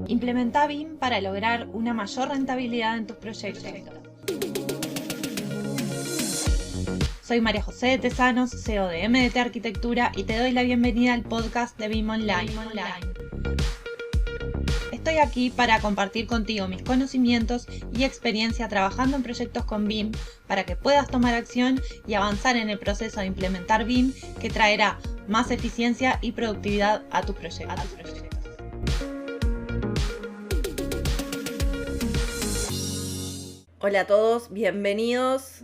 Implementa BIM para lograr una mayor rentabilidad en tus proyectos. Soy María José de Tesanos, CEO de MDT Arquitectura, y te doy la bienvenida al podcast de BIM Online. Estoy aquí para compartir contigo mis conocimientos y experiencia trabajando en proyectos con BIM para que puedas tomar acción y avanzar en el proceso de implementar BIM, que traerá más eficiencia y productividad a tus proyectos. Hola a todos, bienvenidos.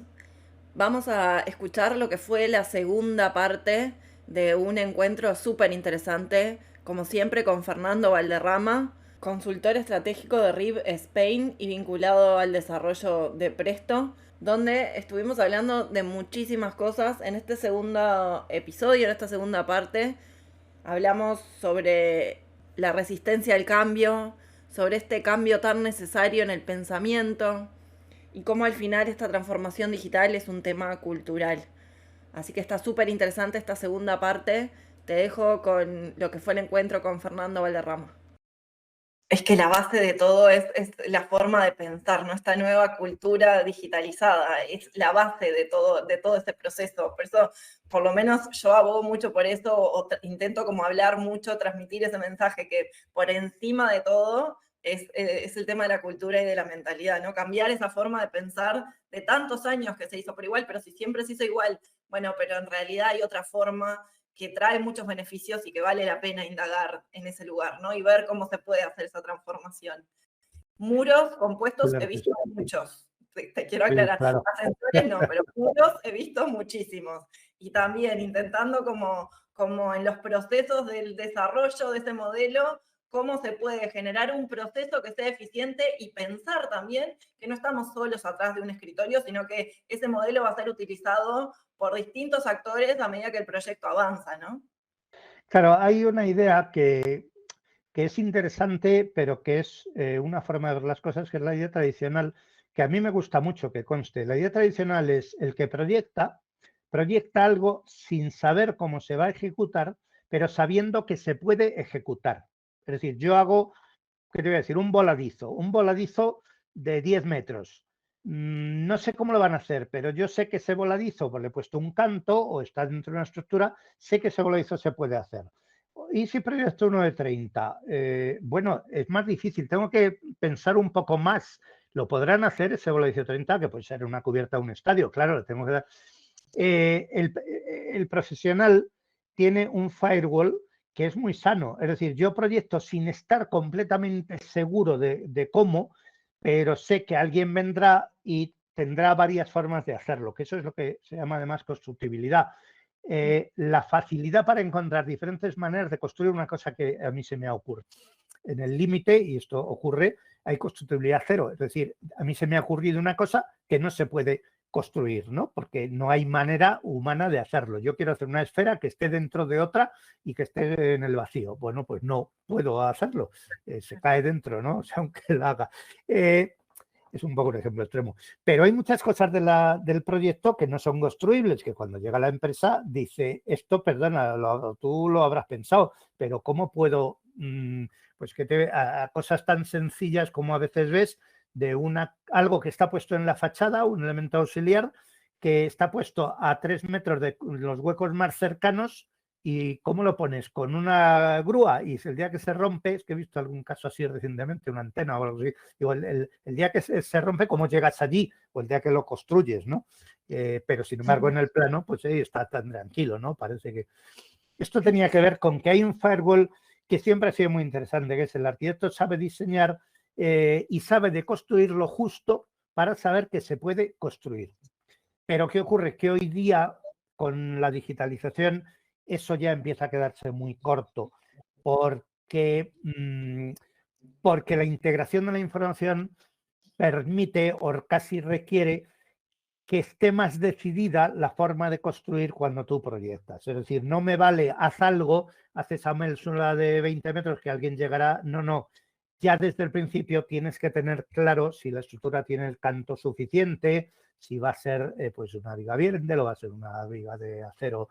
Vamos a escuchar lo que fue la segunda parte de un encuentro súper interesante, como siempre, con Fernando Valderrama, consultor estratégico de RIB Spain y vinculado al desarrollo de Presto, donde estuvimos hablando de muchísimas cosas. En este segundo episodio, en esta segunda parte, hablamos sobre la resistencia al cambio, sobre este cambio tan necesario en el pensamiento y cómo al final esta transformación digital es un tema cultural. Así que está súper interesante esta segunda parte. Te dejo con lo que fue el encuentro con Fernando Valderrama. Es que la base de todo es la forma de pensar, ¿no? Esta nueva cultura digitalizada es la base de todo este proceso. Por eso, por lo menos yo abogo mucho por eso, o intento como hablar mucho, transmitir ese mensaje que por encima de todo es el tema de la cultura y de la mentalidad, ¿no? Cambiar esa forma de pensar de tantos años que se hizo por igual, pero si siempre se hizo igual, bueno, pero en realidad hay otra forma que trae muchos beneficios y que vale la pena indagar en ese lugar, ¿no? Y ver cómo se puede hacer esa transformación. Muros compuestos he visto muchos, te quiero aclarar. Sí, claro. Ascensores no, pero muros he visto muchísimos. Y también intentando como en los procesos del desarrollo de ese modelo, cómo se puede generar un proceso que sea eficiente y pensar también que no estamos solos atrás de un escritorio, sino que ese modelo va a ser utilizado por distintos actores a medida que el proyecto avanza, ¿no? Claro, hay una idea que es interesante, pero que es una forma de ver las cosas, que es la idea tradicional, que a mí me gusta mucho que conste. La idea tradicional es el que proyecta algo sin saber cómo se va a ejecutar, pero sabiendo que se puede ejecutar. Es decir, yo hago, ¿qué te voy a decir? Un voladizo de 10 metros. No sé cómo lo van a hacer, pero yo sé que ese voladizo, pues le he puesto un canto o está dentro de una estructura, sé que ese voladizo se puede hacer. ¿Y si proyecto uno de 30? Bueno, es más difícil, tengo que pensar un poco más. ¿Lo podrán hacer ese voladizo de 30, que puede ser una cubierta de un estadio? Claro, le tengo que dar. El profesional tiene un firewall que es muy sano. Es decir, yo proyecto sin estar completamente seguro de cómo, pero sé que alguien vendrá y tendrá varias formas de hacerlo, que eso es lo que se llama además constructibilidad. La facilidad para encontrar diferentes maneras de construir una cosa que a mí se me ha ocurrido. En el límite, y esto ocurre, hay constructibilidad cero. Es decir, a mí se me ha ocurrido una cosa que no se puede construir, ¿no? Porque no hay manera humana de hacerlo. Yo quiero hacer una esfera que esté dentro de otra y que esté en el vacío. Bueno, pues no puedo hacerlo. Se cae dentro, ¿no? O sea, aunque la haga. Es un poco un ejemplo extremo. Pero hay muchas cosas del proyecto que no son construibles, que cuando llega la empresa dice, esto, perdona, tú lo habrás pensado, pero ¿cómo puedo...? Pues que a cosas tan sencillas como a veces ves de algo que está puesto en la fachada, un elemento auxiliar, que está puesto a 3 metros de los huecos más cercanos. ¿Y cómo lo pones? Con una grúa, y el día que se rompe, es que he visto algún caso así recientemente, una antena o algo así, digo, el día que se rompe, ¿cómo llegas allí? O el día que lo construyes, ¿no? Pero sin embargo en el plano, pues está tan tranquilo, ¿no? Parece que... Esto tenía que ver con que hay un firewall que siempre ha sido muy interesante, que es el arquitecto sabe diseñar y sabe de construir lo justo para saber que se puede construir. Pero ¿qué ocurre? Que hoy día, con la digitalización, eso ya empieza a quedarse muy corto, porque la integración de la información permite o casi requiere que esté más decidida la forma de construir cuando tú proyectas. Es decir, no me vale, haz algo, haces a médula de 20 metros que alguien llegará. No. Ya desde el principio tienes que tener claro si la estructura tiene el canto suficiente, si va a ser pues una viga Birdel o va a ser una viga de acero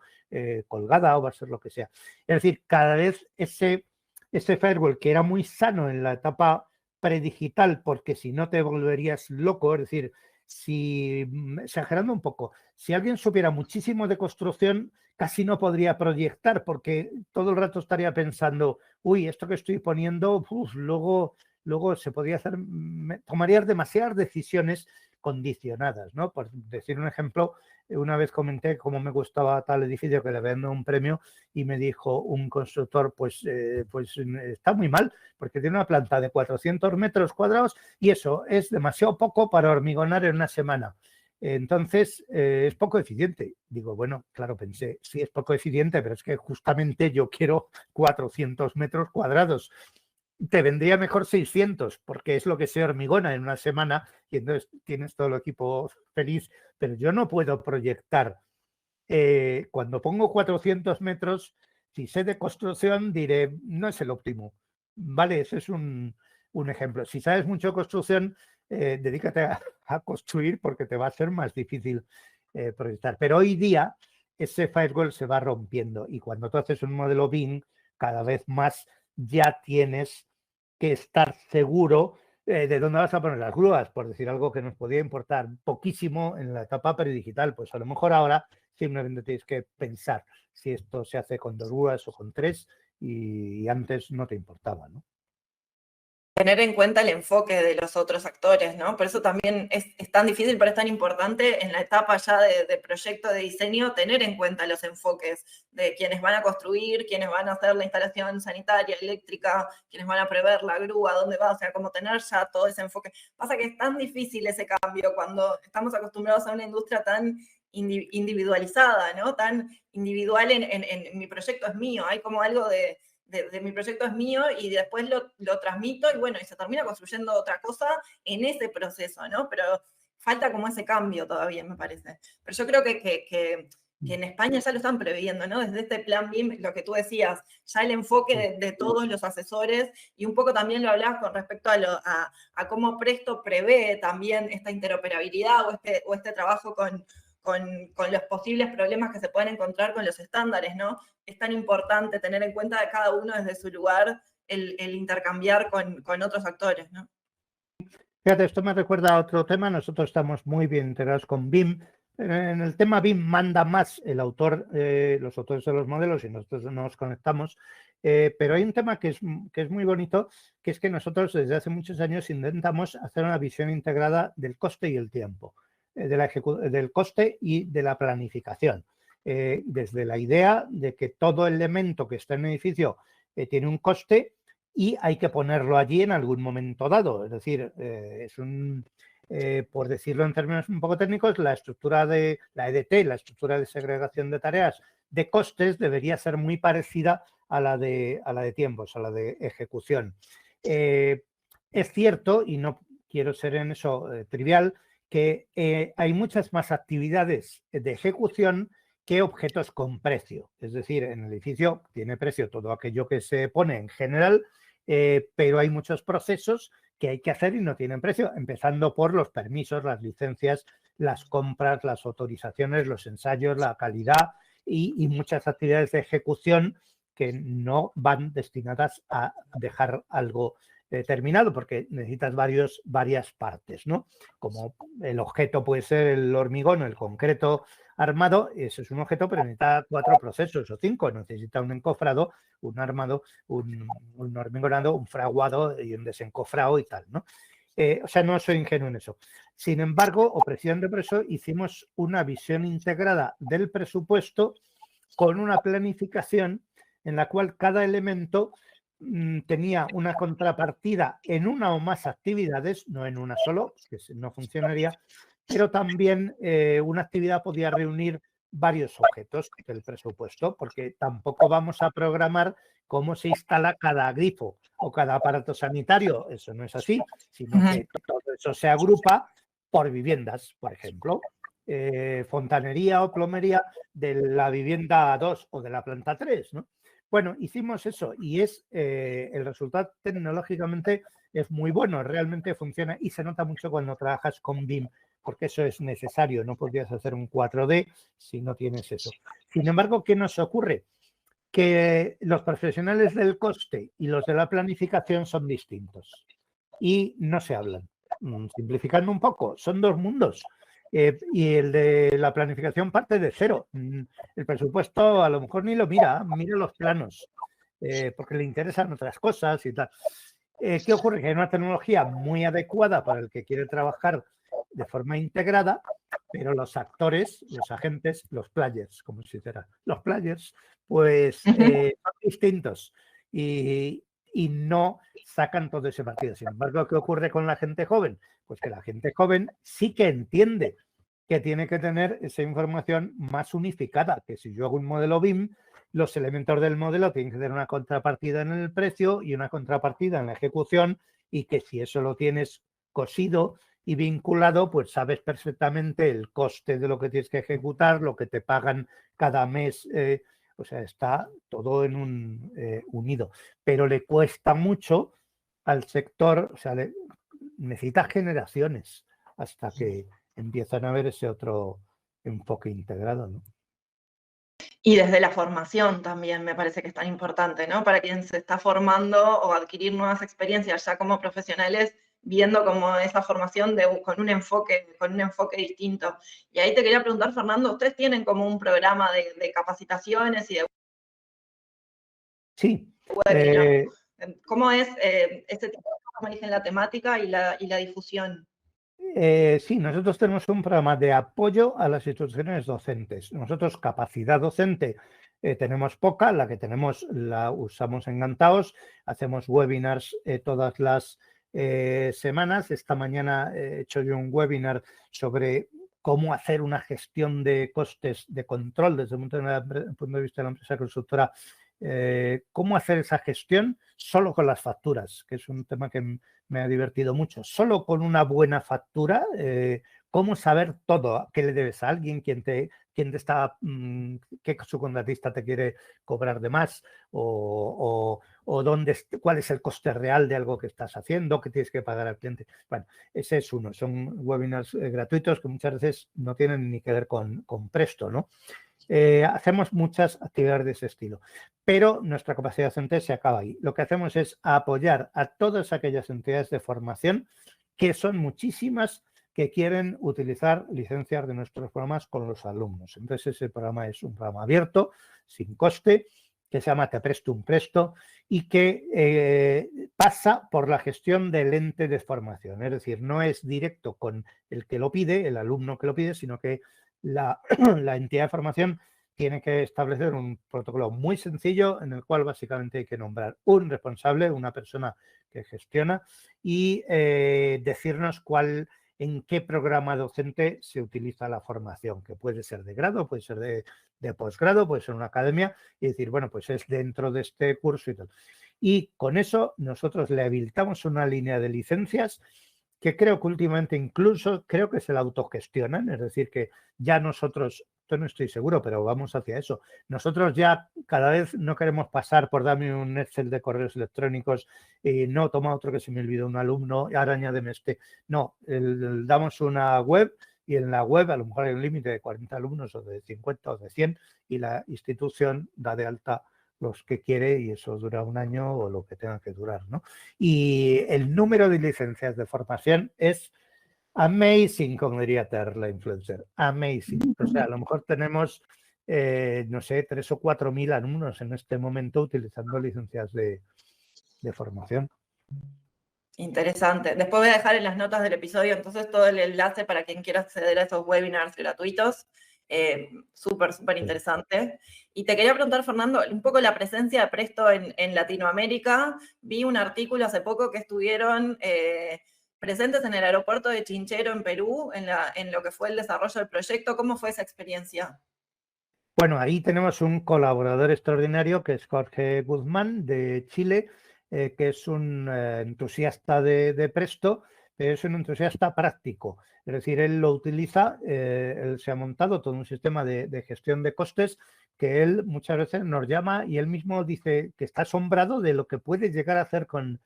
colgada o va a ser lo que sea. Es decir, cada vez ese ese firewall que era muy sano en la etapa predigital, porque si no te volverías loco, es decir, si, exagerando un poco, si alguien supiera muchísimo de construcción, casi no podría proyectar, porque todo el rato estaría pensando, uy, esto que estoy poniendo, luego se podría hacer, tomarías demasiadas decisiones condicionadas, ¿no? Por decir un ejemplo, una vez comenté cómo me gustaba tal edificio que le habían dado un premio y me dijo un constructor, pues está muy mal, porque tiene una planta de 400 metros cuadrados y eso es demasiado poco para hormigonar en una semana. Entonces, es poco eficiente. Digo, bueno, claro, pensé, sí es poco eficiente, pero es que justamente yo quiero 400 metros cuadrados. Te vendría mejor 600, porque es lo que se hormigona en una semana y entonces tienes todo el equipo feliz, pero yo no puedo proyectar. Cuando pongo 400 metros, si sé de construcción, diré, no es el óptimo. Vale, ese es un ejemplo. Si sabes mucho de construcción, dedícate a construir porque te va a ser más difícil proyectar. Pero hoy día ese firewall se va rompiendo y cuando tú haces un modelo BIM, cada vez más ya tienes que estar seguro de dónde vas a poner las grúas, por decir algo que nos podía importar poquísimo en la etapa predigital. Pues a lo mejor ahora simplemente tienes que pensar si esto se hace con 2 grúas o con 3 y antes no te importaba, ¿no? Tener en cuenta el enfoque de los otros actores, ¿no? Por eso también es tan difícil, pero es tan importante en la etapa ya de proyecto de diseño tener en cuenta los enfoques de quienes van a construir, quienes van a hacer la instalación sanitaria, eléctrica, quienes van a prever la grúa, dónde va, o sea, como tener ya todo ese enfoque. Pasa que es tan difícil ese cambio cuando estamos acostumbrados a una industria tan individualizada, ¿no? Tan individual en mi proyecto es mío, hay como algo de mi proyecto es mío y después lo transmito y bueno, y se termina construyendo otra cosa en ese proceso, ¿no? Pero falta como ese cambio todavía, me parece. Pero yo creo que en España ya lo están previendo, ¿no? Desde este plan BIM, lo que tú decías, ya el enfoque de todos los asesores y un poco también lo hablabas con respecto a cómo Presto prevé también esta interoperabilidad o este trabajo con los posibles problemas que se pueden encontrar con los estándares, ¿no? Es tan importante tener en cuenta de cada uno desde su lugar el intercambiar con otros actores, ¿no? Fíjate, esto me recuerda a otro tema. Nosotros estamos muy bien integrados con BIM. En el tema BIM manda más el autor, los autores de los modelos y nosotros nos conectamos. Pero hay un tema que es muy bonito, que es que nosotros desde hace muchos años intentamos hacer una visión integrada del coste y el tiempo, del coste y de la planificación. Desde la idea de que todo elemento que está en el edificio tiene un coste y hay que ponerlo allí en algún momento dado. Es decir, por decirlo en términos un poco técnicos, la estructura de la EDT, la estructura de segregación de tareas de costes, debería ser muy parecida a la de tiempos, a la de ejecución. Es cierto, y no quiero ser en eso trivial, que hay muchas más actividades de ejecución que objetos con precio. Es decir, en el edificio tiene precio todo aquello que se pone en general, pero hay muchos procesos que hay que hacer y no tienen precio, empezando por los permisos, las licencias, las compras, las autorizaciones, los ensayos, la calidad y muchas actividades de ejecución que no van destinadas a dejar algo terminado porque necesitas varias partes, ¿no? Como el objeto puede ser el hormigón, el concreto armado, eso es un objeto, pero necesita 4 procesos o 5. Necesita un encofrado, un armado, un hormigonado, un fraguado y un desencofrado y tal, ¿no? O sea, no soy ingenuo en eso. Sin embargo, Opresión por eso hicimos una visión integrada del presupuesto con una planificación en la cual cada elemento tenía una contrapartida en una o más actividades, no en una solo, que no funcionaría, pero también una actividad podía reunir varios objetos del presupuesto, porque tampoco vamos a programar cómo se instala cada grifo o cada aparato sanitario. Eso no es así, sino que todo eso se agrupa por viviendas, por ejemplo. Fontanería o plomería de la vivienda 2 o de la planta 3, ¿no? Bueno, hicimos eso y el resultado tecnológicamente es muy bueno, realmente funciona y se nota mucho cuando trabajas con BIM, porque eso es necesario, no podrías hacer un 4D si no tienes eso. Sin embargo, ¿qué nos ocurre? que los profesionales del coste y los de la planificación son distintos y no se hablan. Simplificando un poco, son dos mundos. Y el de la planificación parte de cero. El presupuesto a lo mejor ni lo mira los planos, porque le interesan otras cosas y tal. ¿Qué ocurre? Que hay una tecnología muy adecuada para el que quiere trabajar de forma integrada, pero los actores, los agentes, los players, como se dijera, los players, pues son distintos y no sacan todo ese partido. Sin embargo, ¿qué ocurre con la gente joven? Pues que la gente joven sí que entiende que tiene que tener esa información más unificada, que si yo hago un modelo BIM, los elementos del modelo tienen que tener una contrapartida en el precio y una contrapartida en la ejecución, y que si eso lo tienes cosido y vinculado, pues sabes perfectamente el coste de lo que tienes que ejecutar, lo que te pagan cada mes, o sea, está todo en un unido. Pero le cuesta mucho al sector, o sea, necesita generaciones hasta que empiezan a ver ese otro enfoque integrado, ¿no? Y desde la formación también me parece que es tan importante, ¿no? Para quien se está formando o adquirir nuevas experiencias ya como profesionales, viendo como esa formación con un enfoque distinto. Y ahí te quería preguntar, Fernando, ¿ustedes tienen como un programa de capacitaciones y de Sí. webinar? ¿Cómo es este tipo, cómo eligen la temática y la difusión? Sí, nosotros tenemos un programa de apoyo a las instituciones docentes. Nosotros capacidad docente tenemos poca, la que tenemos la usamos encantados, hacemos webinars todas las semanas. Esta mañana he hecho yo un webinar sobre cómo hacer una gestión de costes de control desde el punto de vista de la empresa consultora. Cómo hacer esa gestión solo con las facturas, que es un tema que me ha divertido mucho. Solo con una buena factura, cómo saber todo, qué le debes a alguien, quién te está, qué subcontratista te quiere cobrar de más, o cuál es el coste real de algo que estás haciendo, qué tienes que pagar al cliente. Bueno, ese es uno. Son webinars gratuitos que muchas veces no tienen ni que ver con Presto, ¿no? Hacemos muchas actividades de ese estilo, pero nuestra capacidad docente se acaba ahí. Lo que hacemos es apoyar a todas aquellas entidades de formación, que son muchísimas, que quieren utilizar licencias de nuestros programas con los alumnos. Entonces, ese programa es un programa abierto, sin coste, que se llama Te presto un presto, y que pasa por la gestión del ente de formación. Es decir, no es directo con el que lo pide, el alumno que lo pide, sino que la entidad de formación tiene que establecer un protocolo muy sencillo en el cual básicamente hay que nombrar un responsable, una persona que gestiona, y decirnos en qué programa docente se utiliza la formación, que puede ser de grado, puede ser de posgrado, puede ser una academia, y decir, bueno, pues es dentro de este curso y tal. Y con eso nosotros le habilitamos una línea de licencias que creo que últimamente incluso creo que se la autogestionan, es decir, que ya nosotros, esto no estoy seguro, pero vamos hacia eso. Nosotros ya cada vez no queremos pasar por darme un Excel de correos electrónicos y no, toma otro que se me olvidó un alumno, ahora añádeme este. No, damos una web y en la web a lo mejor hay un límite de 40 alumnos o de 50 o de 100 y la institución da de alta los que quiere y eso dura un año o lo que tenga que durar, ¿no? Y el número de licencias de formación es amazing, como diría Ter, la influencer. Amazing. O sea, a lo mejor tenemos, no sé, 3 o 4 mil alumnos en este momento utilizando licencias de formación. Interesante. Después voy a dejar en las notas del episodio entonces todo el enlace para quien quiera acceder a esos webinars gratuitos. Súper interesante. Y te quería preguntar, Fernando, un poco la presencia de Presto en Latinoamérica. Vi un artículo hace poco que estuvieron presentes en el aeropuerto de Chinchero, en Perú, en lo que fue el desarrollo del proyecto. ¿Cómo fue esa experiencia? Bueno, ahí tenemos un colaborador extraordinario que es Jorge Guzmán, de Chile, que es un entusiasta de Presto, pero es un entusiasta práctico. Es decir, él lo utiliza, él se ha montado todo un sistema de gestión de costes que él muchas veces nos llama y él mismo dice que está asombrado de lo que puede llegar a hacer con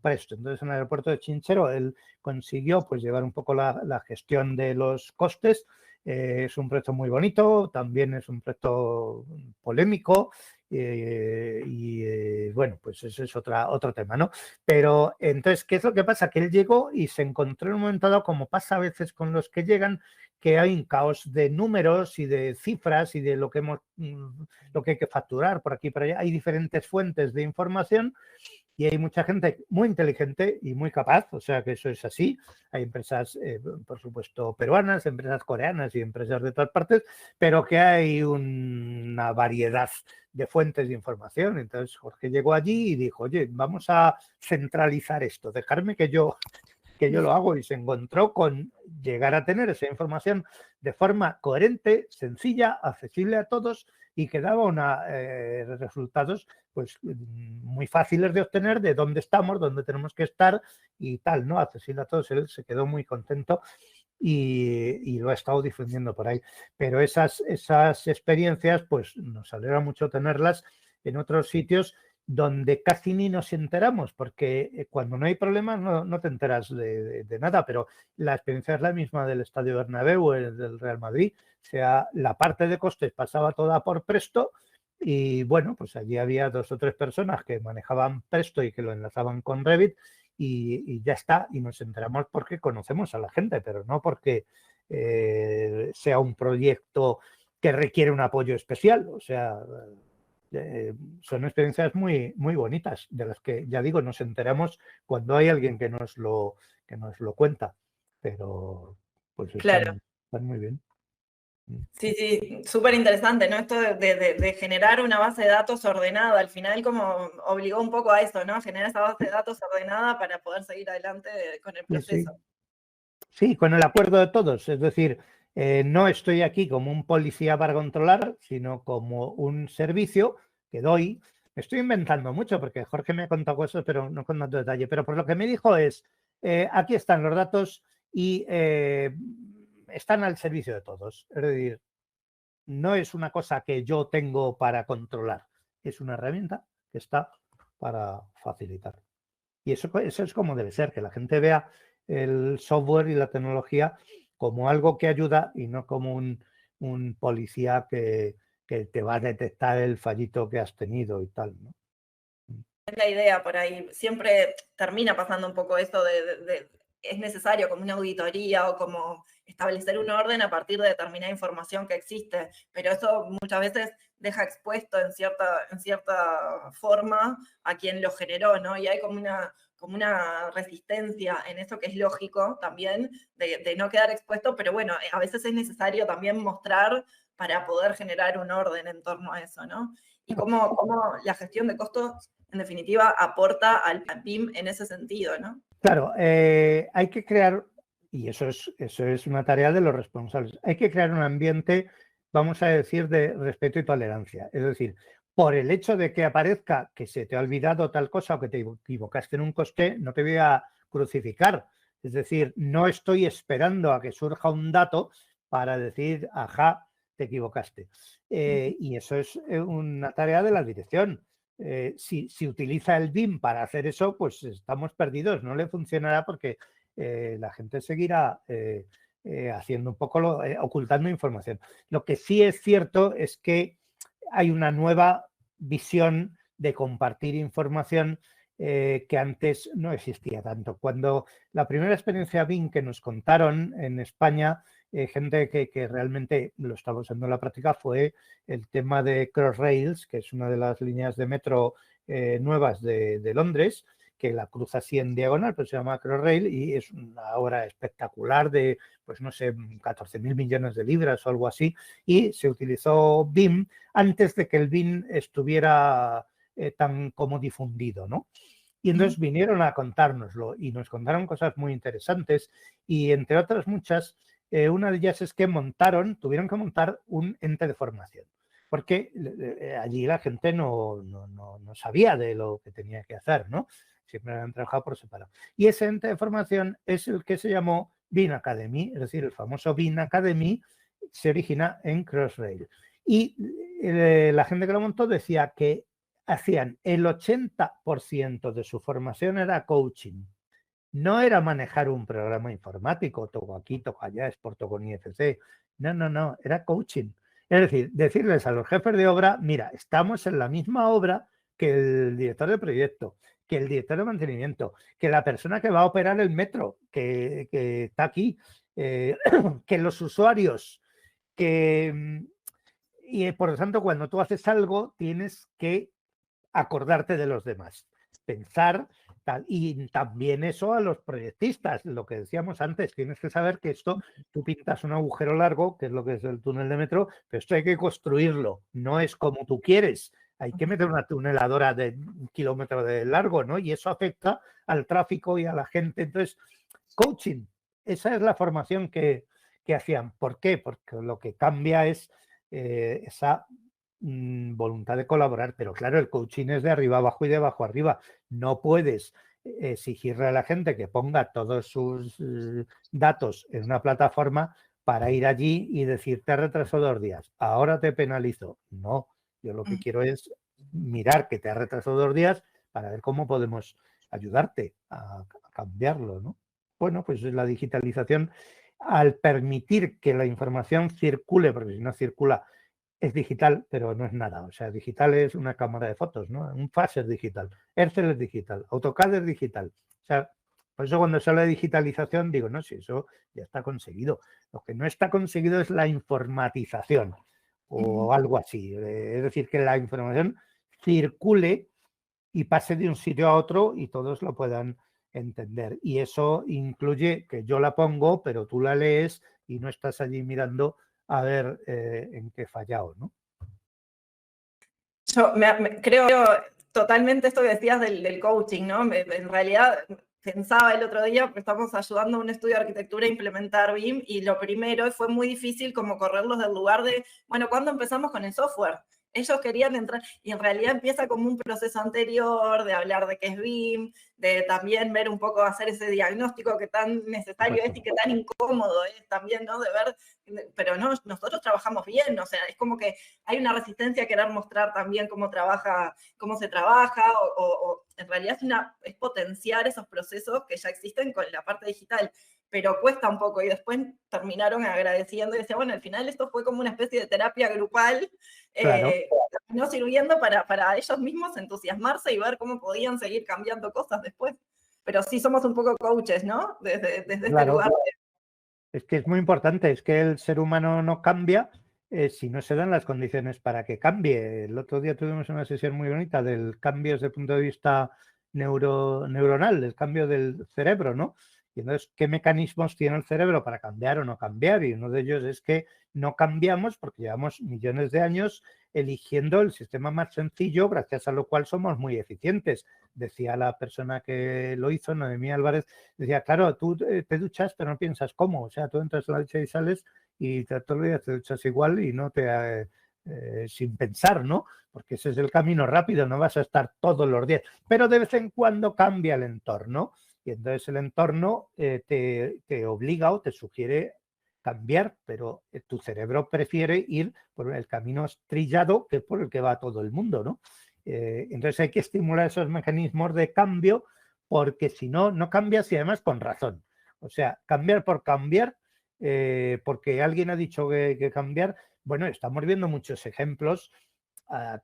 Presto. Entonces, en el aeropuerto de Chinchero, él consiguió pues llevar un poco la gestión de los costes. Es un proyecto muy bonito, también es un proyecto polémico, Bueno, pues ese es otro tema, ¿no? Pero entonces, ¿qué es lo que pasa? Que él llegó y se encontró en un momento dado, como pasa a veces con los que llegan, que hay un caos de números y de cifras y de lo que hay que facturar por aquí y por allá. Hay diferentes fuentes de información y hay mucha gente muy inteligente y muy capaz, o sea que eso es así. Hay empresas, por supuesto, peruanas, empresas coreanas y empresas de todas partes, pero que hay una variedad de fuentes de información. Entonces Jorge llegó allí y dijo, oye, vamos a centralizar esto, dejarme que yo lo hago, y se encontró con llegar a tener esa información de forma coherente, sencilla, accesible a todos y que daba resultados pues muy fáciles de obtener de dónde estamos, dónde tenemos que estar y tal, ¿no? Accesible a todos. Él se quedó muy contento y lo ha estado difundiendo por ahí. Pero esas experiencias pues nos alegra mucho tenerlas en otros sitios donde casi ni nos enteramos, porque cuando no hay problemas no te enteras de nada, pero la experiencia es la misma del Estadio Bernabéu, del Real Madrid. O sea, la parte de costes pasaba toda por Presto y bueno, pues allí había 2 o 3 personas que manejaban Presto y que lo enlazaban con Revit y ya está, y nos enteramos porque conocemos a la gente, pero no porque sea un proyecto que requiere un apoyo especial. O sea, son experiencias muy, muy bonitas, de las que, ya digo, nos enteramos cuando hay alguien que nos lo cuenta, pero pues Claro. están muy bien. Sí, sí, súper interesante, ¿no? Esto de generar una base de datos ordenada, al final como obligó un poco a eso, ¿no? Generar esa base de datos ordenada para poder seguir adelante con el Sí, proceso. sí. Sí, con el acuerdo de todos. Es decir, no estoy aquí como un policía para controlar, sino como un servicio que doy. Me estoy inventando mucho porque Jorge me ha contado cosas, pero no con tanto detalle. Pero por lo que me dijo es, aquí están los datos y están al servicio de todos. Es decir, no es una cosa que yo tengo para controlar, es una herramienta que está para facilitar. Y eso es como debe ser, que la gente vea el software y la tecnología como algo que ayuda y no como un policía que te va a detectar el fallito que has tenido y tal, ¿no? Es la idea por ahí. Siempre termina pasando un poco eso es necesario como una auditoría o como establecer un orden a partir de determinada información que existe, pero eso muchas veces deja expuesto en cierta forma a quien lo generó, ¿no? Y hay como una resistencia en eso que es lógico también, de no quedar expuesto, pero bueno, a veces es necesario también mostrar para poder generar un orden en torno a eso, ¿no? Y cómo la gestión de costos en definitiva, aporta al BIM en ese sentido, ¿no? Claro, hay que crear, y eso es una tarea de los responsables, hay que crear un ambiente, vamos a decir, de respeto y tolerancia. Es decir, por el hecho de que aparezca que se te ha olvidado tal cosa o que te equivocaste en un coste, no te voy a crucificar. Es decir, no estoy esperando a que surja un dato para decir, ajá, te equivocaste. Y eso es una tarea de la dirección. Si utiliza el BIM para hacer eso, pues estamos perdidos, no le funcionará porque la gente seguirá haciendo un poco, ocultando información. Lo que sí es cierto es que hay una nueva visión de compartir información que antes no existía tanto. Cuando la primera experiencia BIM que nos contaron en España, gente que realmente lo estaba usando en la práctica, fue el tema de Crossrails, que es una de las líneas de metro nuevas de Londres, que la cruza así en diagonal, pero se llama Crossrail y es una obra espectacular de, pues no sé, 14.000 millones de libras o algo así, y se utilizó BIM antes de que el BIM estuviera tan como difundido, ¿no? Y entonces vinieron a contárnoslo y nos contaron cosas muy interesantes y entre otras muchas, una de ellas es que tuvieron que montar un ente de formación, porque allí la gente no sabía de lo que tenía que hacer, ¿no? Siempre habían trabajado por separado. Y ese ente de formación es el que se llamó BIM Academy, es decir, el famoso BIM Academy se origina en Crossrail. Y la gente que lo montó decía que hacían el 80% de su formación era coaching. No era manejar un programa informático, toco aquí, toco allá, exporto con IFC. No, era coaching. Es decir, decirles a los jefes de obra, mira, estamos en la misma obra que el director de proyecto, que el director de mantenimiento, que la persona que va a operar el metro, que está aquí, que los usuarios, y por lo tanto, cuando tú haces algo, tienes que acordarte de los demás, pensar tal. Y también eso a los proyectistas, lo que decíamos antes, tienes que saber que esto, tú pintas un agujero largo, que es lo que es el túnel de metro, pero esto hay que construirlo, no es como tú quieres. Hay que meter una tuneladora de 1 kilómetro de largo, ¿no? Y eso afecta al tráfico y a la gente. Entonces, coaching, esa es la formación que hacían. ¿Por qué? Porque lo que cambia es esa voluntad de colaborar, pero claro, el coaching es de arriba abajo y de abajo arriba. No puedes exigirle a la gente que ponga todos sus datos en una plataforma para ir allí y decir, te has retrasado 2 días, ahora te penalizo. No, yo lo que quiero es mirar que te has retrasado 2 días para ver cómo podemos ayudarte a cambiarlo, ¿no? Bueno, pues la digitalización, al permitir que la información circule, porque si no circula, es digital, pero no es nada. O sea, digital es una cámara de fotos, ¿no? Un fax es digital, Excel es digital, AutoCAD es digital. O sea, por eso cuando se habla de digitalización digo, no, si eso ya está conseguido. Lo que no está conseguido es la informatización o algo así. Es decir, que la información circule y pase de un sitio a otro y todos lo puedan entender. Y eso incluye que yo la pongo, pero tú la lees y no estás allí mirando a ver en qué he fallado, ¿no? Yo creo totalmente esto que decías del coaching, ¿no? En realidad pensaba el otro día, porque estamos ayudando a un estudio de arquitectura a implementar BIM, y lo primero fue muy difícil como correrlos del lugar de, bueno, ¿cuándo empezamos con el software? Ellos querían entrar, y en realidad empieza como un proceso anterior de hablar de qué es BIM, de también ver un poco, hacer ese diagnóstico que tan necesario es y que tan incómodo es también, ¿no? De ver, pero no, nosotros trabajamos bien, o sea, es como que hay una resistencia a querer mostrar también cómo se trabaja, o en realidad es potenciar esos procesos que ya existen con la parte digital, pero cuesta un poco, y después terminaron agradeciendo y decían, bueno, al final esto fue como una especie de terapia grupal, Claro. terminó sirviendo para ellos mismos entusiasmarse y ver cómo podían seguir cambiando cosas después. Pero sí somos un poco coaches, ¿no? Desde Claro. este lugar. Es que es muy importante, es que el ser humano no cambia si no se dan las condiciones para que cambie. El otro día tuvimos una sesión muy bonita del cambio desde el punto de vista neuronal, del cambio del cerebro, ¿no? Y entonces, ¿qué mecanismos tiene el cerebro para cambiar o no cambiar? Y uno de ellos es que no cambiamos porque llevamos millones de años eligiendo el sistema más sencillo, gracias a lo cual somos muy eficientes. Decía la persona que lo hizo, Noemí Álvarez, decía, claro, tú te duchas, pero no piensas cómo. O sea, tú entras en la ducha y sales y todos los días te duchas igual y no te... sin pensar, ¿no? Porque ese es el camino rápido, no vas a estar todos los días. Pero de vez en cuando cambia el entorno y entonces el entorno te obliga o te sugiere cambiar, pero tu cerebro prefiere ir por el camino trillado que es por el que va todo el mundo, ¿no? Entonces hay que estimular esos mecanismos de cambio porque si no, no cambias y además con razón. O sea, cambiar por cambiar, porque alguien ha dicho que cambiar. Bueno, estamos viendo muchos ejemplos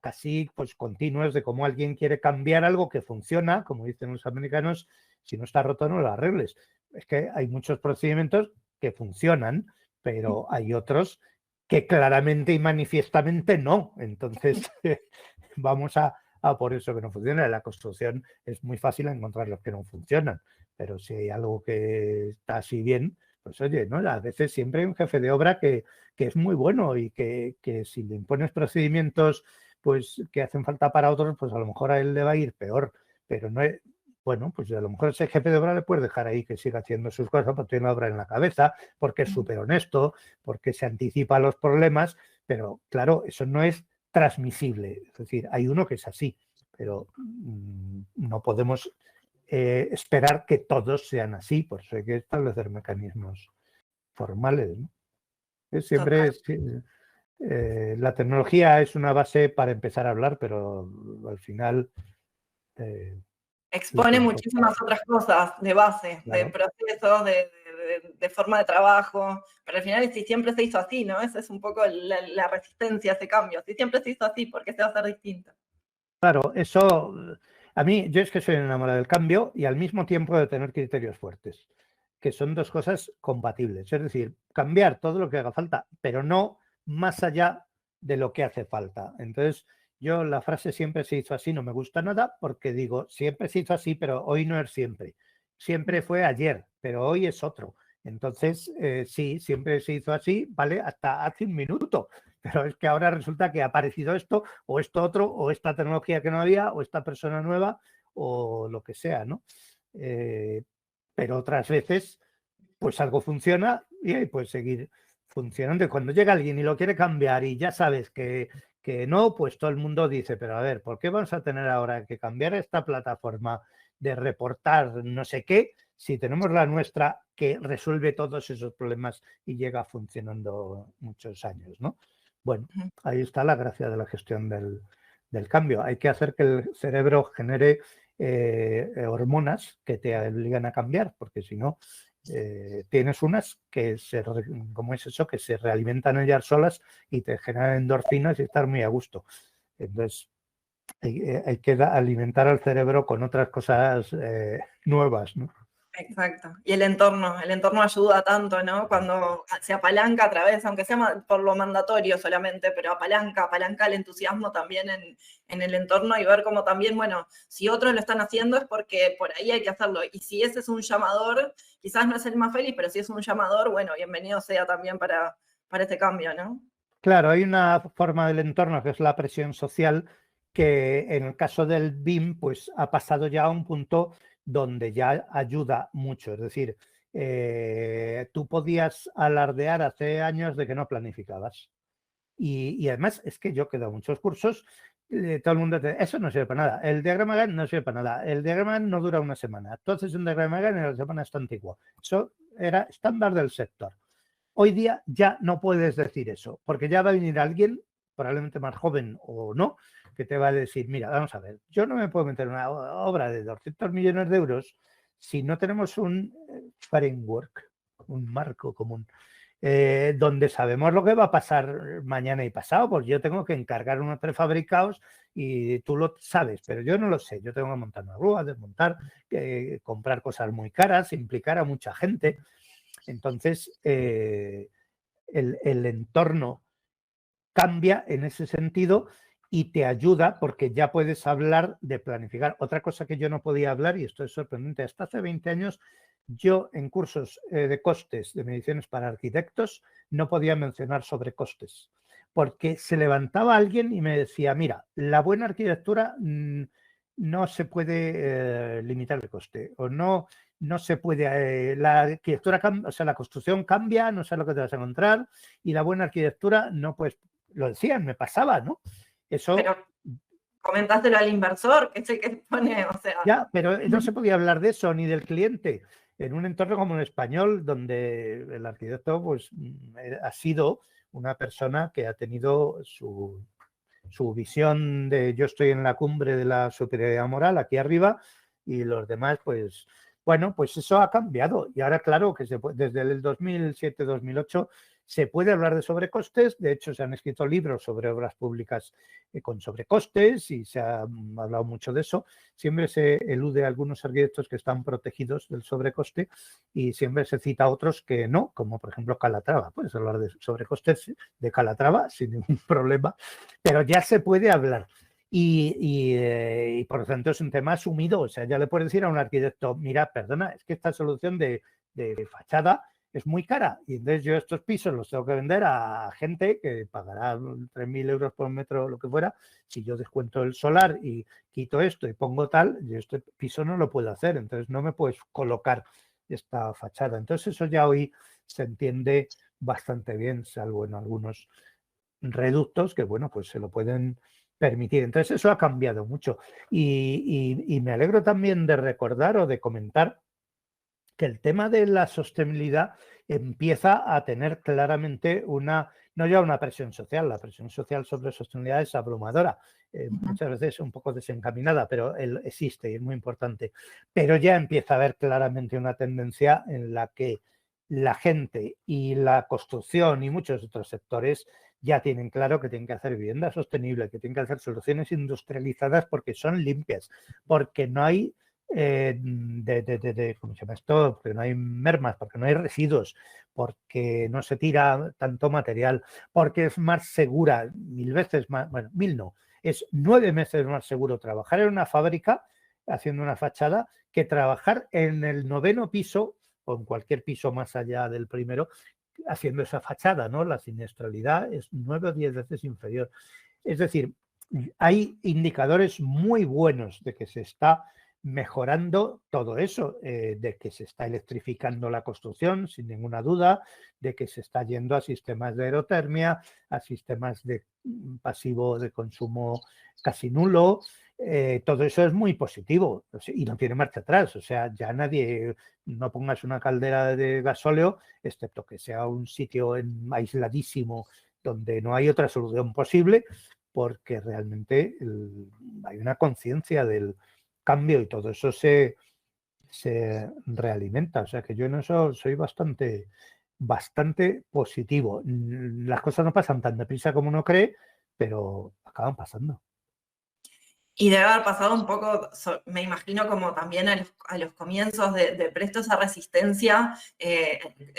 casi pues, continuos de cómo alguien quiere cambiar algo que funciona, como dicen los americanos, si no está roto no lo arregles. Es que hay muchos procedimientos que funcionan, pero hay otros que claramente y manifiestamente no. Entonces, vamos a por eso que no funciona. En la construcción es muy fácil encontrar los que no funcionan, pero si hay algo que está así bien, pues oye, ¿no? A veces siempre hay un jefe de obra que es muy bueno y que si le impones procedimientos pues que hacen falta para otros, pues a lo mejor a él le va a ir peor, pero no es... Bueno, pues a lo mejor ese jefe de obra le puedes dejar ahí que siga haciendo sus cosas porque tiene la obra en la cabeza, porque es súper honesto, porque se anticipa a los problemas, pero claro, eso no es transmisible. Es decir, hay uno que es así, pero no podemos esperar que todos sean así, por eso hay que establecer mecanismos formales, ¿no? Siempre es, la tecnología es una base para empezar a hablar, pero al final... expone muchísimas otras cosas de base, claro, de procesos, de de forma de trabajo, pero al final si siempre se hizo así, ¿no? Esa es un poco la resistencia a ese cambio. Si siempre se hizo así, ¿por qué se va a hacer distinto? Claro, eso, a mí, yo es que soy enamorado del cambio y al mismo tiempo de tener criterios fuertes, que son dos cosas compatibles. Es decir, cambiar todo lo que haga falta, pero no más allá de lo que hace falta. Entonces, yo la frase siempre se hizo así no me gusta nada porque digo, siempre se hizo así, pero hoy no es siempre. Siempre fue ayer, pero hoy es otro. Entonces, sí, siempre se hizo así, ¿vale? Hasta hace un minuto. Pero es que ahora resulta que ha aparecido esto, o esto otro, o esta tecnología que no había, o esta persona nueva, o lo que sea, ¿no? Pero otras veces, pues algo funciona y ahí puede seguir funcionando. Y cuando llega alguien y lo quiere cambiar y ya sabes que no, pues todo el mundo dice, pero a ver, ¿por qué vamos a tener ahora que cambiar esta plataforma de reportar no sé qué si tenemos la nuestra que resuelve todos esos problemas y llega funcionando muchos años, ¿no? Bueno, ahí está la gracia de la gestión del cambio. Hay que hacer que el cerebro genere hormonas que te obligan a cambiar, porque si no, tienes unas que como es eso, que se realimentan ellas solas y te generan endorfinas y estar muy a gusto. Entonces, hay que alimentar al cerebro con otras cosas nuevas, ¿no? Exacto. Y el entorno ayuda tanto, ¿no? Cuando se apalanca a través, aunque sea por lo mandatorio solamente, pero apalanca el entusiasmo también en el entorno y ver cómo también, bueno, si otros lo están haciendo es porque por ahí hay que hacerlo. Y si ese es un llamador, quizás no es el más feliz, pero si es un llamador, bueno, bienvenido sea también para este cambio, ¿no? Claro, hay una forma del entorno que es la presión social que en el caso del BIM pues ha pasado ya a un punto donde ya ayuda mucho. Es decir, tú podías alardear hace años de que no planificabas. Y además es que yo he dado muchos cursos, todo el mundo dice, eso no sirve para nada, el diagrama Gantt no sirve para nada, el diagrama Gantt no dura una semana, entonces un diagrama Gantt en la semana está antiguo. Eso era estándar del sector. Hoy día ya no puedes decir eso, porque ya va a venir alguien, probablemente más joven o no, que te va a decir, mira, vamos a ver, yo no me puedo meter en una obra de 200 millones de euros si no tenemos un framework, un marco común, donde sabemos lo que va a pasar mañana y pasado, pues yo tengo que encargar unos prefabricados y tú lo sabes, pero yo no lo sé, yo tengo que montar una grúa, desmontar, comprar cosas muy caras, implicar a mucha gente. Entonces, el entorno cambia en ese sentido y te ayuda porque ya puedes hablar de planificar. Otra cosa que yo no podía hablar, y esto es sorprendente, hasta hace 20 años yo en cursos de costes de mediciones para arquitectos no podía mencionar sobrecostes, porque se levantaba alguien y me decía, mira, la buena arquitectura no se puede limitar el coste o no se puede, la arquitectura cambia, o sea, la construcción cambia, no sé lo que te vas a encontrar y la buena arquitectura no, pues lo decían, me pasaba, ¿no? Eso... Pero comentáselo al inversor, que es el que pone, o sea... Ya, pero no se podía hablar de eso ni del cliente en un entorno como el español, donde el arquitecto pues, ha sido una persona que ha tenido su visión de yo estoy en la cumbre de la superioridad moral aquí arriba y los demás pues bueno, pues eso ha cambiado y ahora claro que desde el 2007-2008 se puede hablar de sobrecostes, de hecho se han escrito libros sobre obras públicas con sobrecostes y se ha hablado mucho de eso, siempre se elude a algunos arquitectos que están protegidos del sobrecoste y siempre se cita a otros que no, como por ejemplo Calatrava, puedes hablar de sobrecostes de Calatrava sin ningún problema, pero ya se puede hablar. Y por lo tanto es un tema asumido, o sea, ya le puedes decir a un arquitecto, mira, perdona, es que esta solución de fachada es muy cara y entonces yo estos pisos los tengo que vender a gente que pagará 3.000 euros por metro o lo que fuera, si yo descuento el solar y quito esto y pongo tal, yo este piso no lo puedo hacer, entonces no me puedes colocar esta fachada. Entonces eso ya hoy se entiende bastante bien, salvo en algunos reductos que, bueno, pues se lo pueden permitir. Entonces eso ha cambiado mucho y me alegro también de recordar o de comentar que el tema de la sostenibilidad empieza a tener claramente no ya una presión social, la presión social sobre sostenibilidad es abrumadora, muchas veces un poco desencaminada, pero existe y es muy importante. Pero ya empieza a haber claramente una tendencia en la que la gente y la construcción y muchos otros sectores ya tienen claro que tienen que hacer vivienda sostenible, que tienen que hacer soluciones industrializadas porque son limpias, porque no hay ¿cómo se llama esto? Porque no hay mermas, porque no hay residuos, porque no se tira tanto material, porque es más segura, 1000 veces más, bueno, 1000 no, es 9 veces más seguro trabajar en una fábrica haciendo una fachada que trabajar en el 9º piso o en cualquier piso más allá del primero haciendo esa fachada, ¿no? La siniestralidad es 9 o 10 veces inferior. Es decir, hay indicadores muy buenos de que se está mejorando todo eso, de que se está electrificando la construcción, sin ninguna duda, de que se está yendo a sistemas de aerotermia, a sistemas de pasivo de consumo casi nulo. Todo eso es muy positivo y no tiene marcha atrás. O sea, ya nadie, no pongas una caldera de gasóleo, excepto que sea un sitio aisladísimo donde no hay otra solución posible, porque realmente hay una conciencia del cambio y todo eso se realimenta. O sea que yo en eso soy bastante positivo. Las cosas no pasan tan deprisa como uno cree, pero acaban pasando. Y debe haber pasado un poco, me imagino, como también a los comienzos de Presto, esa resistencia,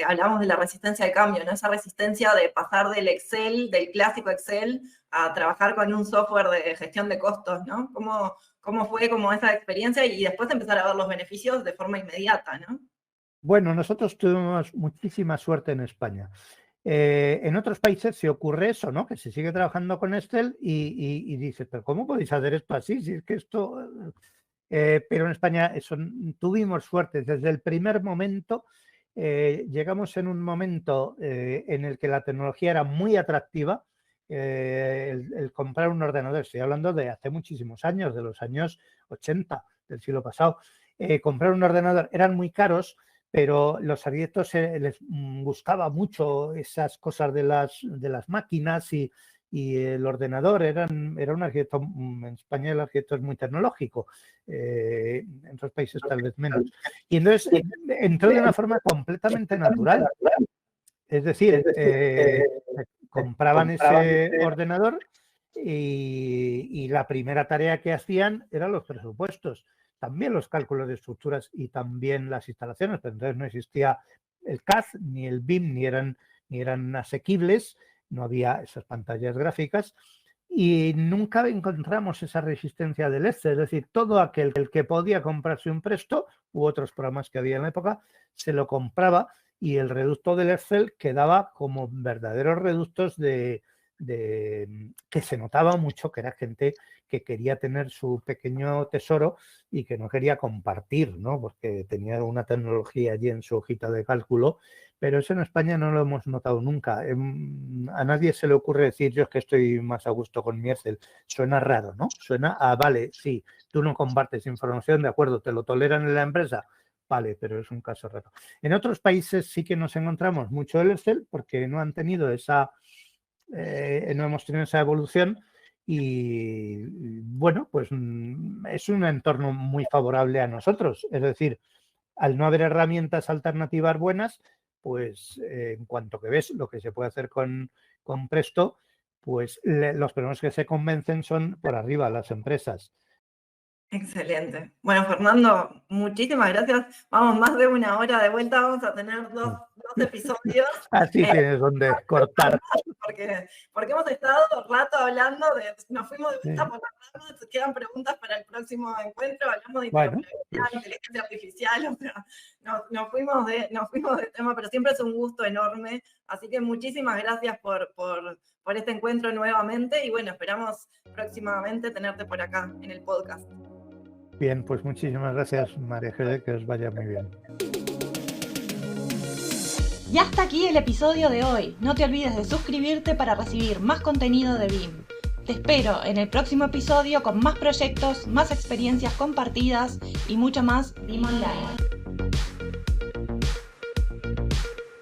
hablamos de la resistencia al cambio, ¿no? Esa resistencia de pasar del Excel, del clásico Excel, a trabajar con un software de gestión de costos, ¿no? ¿Cómo fue como esa experiencia y después empezar a ver los beneficios de forma inmediata, ¿no? Bueno, nosotros tuvimos muchísima suerte en España. En otros países se ocurre eso, ¿no? Que se sigue trabajando con Excel y dices, pero ¿cómo podéis hacer esto así? Si es que esto... pero en España tuvimos suerte. Desde el primer momento llegamos en un momento en el que la tecnología era muy atractiva. El comprar un ordenador, estoy hablando de hace muchísimos años, de los años 80 del siglo pasado. Comprar un ordenador eran muy caros, pero los arquitectos les gustaba mucho esas cosas de las máquinas y el ordenador era un arquitecto, en España el arquitecto es muy tecnológico, en otros países tal vez menos. Y entonces entró de una forma completamente natural. Es decir, compraban ese ordenador y la primera tarea que hacían eran los presupuestos. También los cálculos de estructuras y también las instalaciones, pero entonces no existía el CAD ni el BIM, ni eran asequibles, no había esas pantallas gráficas y nunca encontramos esa resistencia del Excel. Es decir, todo aquel que podía comprarse un Presto u otros programas que había en la época, se lo compraba y el reducto del Excel quedaba como verdaderos reductos que se notaba mucho que era gente que quería tener su pequeño tesoro y que no quería compartir, ¿no? Porque tenía una tecnología allí en su hojita de cálculo, pero eso en España no lo hemos notado nunca. A nadie se le ocurre decir yo es que estoy más a gusto con mi Excel. Suena raro, ¿no? Suena vale, sí, tú no compartes información, de acuerdo, te lo toleran en la empresa, vale, pero es un caso raro. En otros países sí que nos encontramos mucho el Excel porque no han tenido no hemos tenido esa evolución y bueno, pues es un entorno muy favorable a nosotros. Es decir, al no haber herramientas alternativas buenas, pues en cuanto que ves lo que se puede hacer con Presto, pues los primeros que se convencen son por arriba las empresas. Excelente. Bueno, Fernando, muchísimas gracias. Vamos, más de una hora de vuelta, vamos a tener dos episodios. Así tienes donde cortar. Porque hemos estado rato hablando nos fuimos de vuelta por las ramas, quedan preguntas para el próximo encuentro, hablamos de inteligencia artificial, o sea, nos fuimos de tema, pero siempre es un gusto enorme. Así que muchísimas gracias por este encuentro nuevamente y bueno, esperamos próximamente tenerte por acá en el podcast. Bien, pues muchísimas gracias, María José, que os vaya muy bien. Y hasta aquí el episodio de hoy. No te olvides de suscribirte para recibir más contenido de BIM. Te espero en el próximo episodio con más proyectos, más experiencias compartidas y mucho más BIM Online.